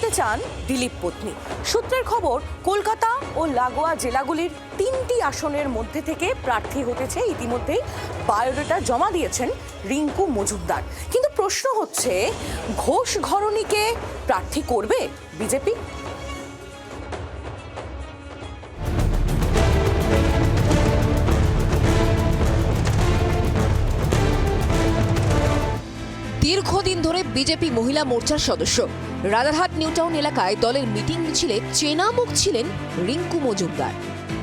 হতে চান দিলীপ পত্নী। সূত্রের খবর, কলকাতা ও লাগোয়া জেলাগুলির 3টি আসনের মধ্যে থেকে প্রার্থী হতেছে। ইতিমধ্যেই বায়োডাটা জমা দিয়েছেন রিঙ্কু মজুমদার। কিন্তু প্রশ্ন হচ্ছে, ঘোষ ঘরণীকে প্রার্থী করবে বিজেপি? দীর্ঘদিন ধরে বিজেপি মহিলা মোর্চার সদস্য, রাজারহাট নিউটাউন এলাকায় দলের মিটিং মিছিলে চেনা মুখ ছিলেন রিঙ্কু মজুমদার।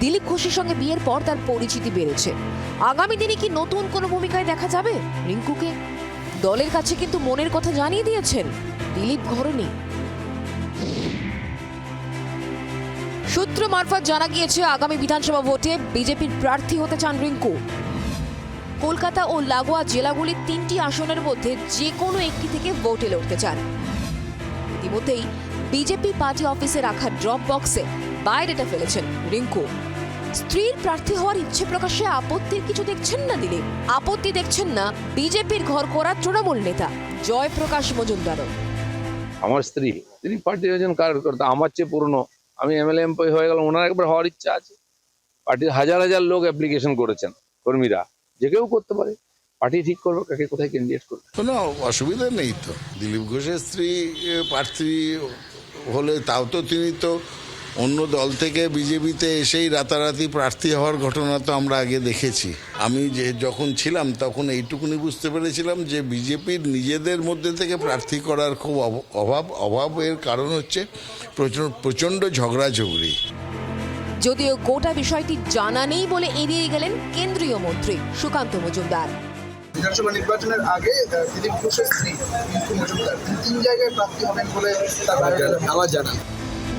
দিলীপ ঘোষের সঙ্গে বিয়ের পর তার পরিচিতি বেড়েছে। আগামী দিনে কি নতুন কোনো ভূমিকায় দেখা যাবে রিঙ্কুকে? দলের কাছে কিন্তু মনের কথা জানিয়ে দিয়েছেন দিলীপ ঘরণী। সূত্র মারফত জানা গিয়েছে, আগামী বিধানসভা ভোটে বিজেপির প্রার্থী হতে চান রিঙ্কু। কলকাতা ও লাগোয়া জেলাগুলির 3টি আসনের মধ্যে যে কোনো একটি থেকে ভোটে লড়তে চান। ইতিমধ্যেই বিজেপি পার্টি অফিসে রাখা ড্রপ বক্সে বায়োডাটা ফেলেছেন রিঙ্কু। স্ত্রীর প্রার্থী হওয়ার ইচ্ছে প্রকাশে আপত্তির কিছু দেখছেন না দিলীপ। আপত্তি দেখছেন না বিজেপির ঘর করা তৃণমূল নেতা জয়প্রকাশ মজুমদারও। আমার স্ত্রী, তিনি পার্টির একজন কার্যকর্তা, আমার চেয়ে পুরনো। আমি এমএলএ এমপি হয়ে গেলাম, ওনার একবার হওয়ার ইচ্ছা আছে। পার্টির হাজার হাজার লোক অ্যাপ্লিকেশন করেছেন, কর্মীরা, যে কেউ করতে পারে। পার্টি ঠিক করবে কাকে কোথায় ক্যান্ডিডেট করবে। কোনো অসুবিধা নেই তো। দিলীপ ঘোষের স্ত্রী প্রার্থী হলে তাও তো তিনি তো অন্য দল থেকে বিজেপিতে এসেই রাতারাতি প্রার্থী হওয়ার ঘটনা তো আমরা আগে দেখেছি। আমি যখন ছিলাম তখন এইটুকুনি বুঝতে পেরেছিলাম যে বিজেপির নিজেদের মধ্যে থেকে প্রার্থী করার খুব অভাবের কারণ হচ্ছে প্রচণ্ড ঝগড়াঝগড়ি। যদিও গোটা বিষয়টি জানা নেই বলে এড়িয়ে গেলেন কেন্দ্রীয় মন্ত্রী সুকান্ত মজুমদার। বিধানসভা নির্বাচনের আগে দিলীপ ঘোষের স্ত্রী রিঙ্কু মজুমদার 3 জায়গায় প্রার্থী হবেন বলে আমার জানা।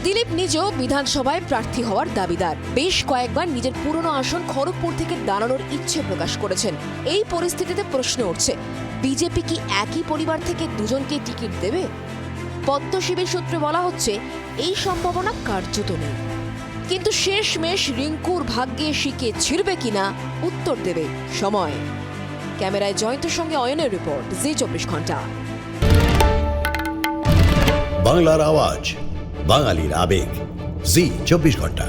দিলীপ নিজেও বিধানসভায় প্রার্থী হওয়ার দাবিদার। বেশ কয়েকবার নিজের পুরনো আসন খড়গপুর থেকে দাঁড়ানোর ইচ্ছে প্রকাশ করেছেন। এই পরিস্থিতিতে প্রশ্ন উঠছে, বিজেপি কি একই পরিবার থেকে দুজনকে টিকিট দেবে? পদ্ম শিবির সূত্রে বলা হচ্ছে, এই সম্ভাবনা কার্যত নেই। কিন্তু শেষমেশ রিঙ্কুর ভাগ্যে শিকে ছিড়বে কিনা উত্তর দেবে সময়। ক্যামেরায় জয়ন্তের সঙ্গে অয়নের রিপোর্ট, জি 24 ঘন্টা। বাংলার আওয়াজ, বাঙালির আবেগ, জি 24 ঘন্টা।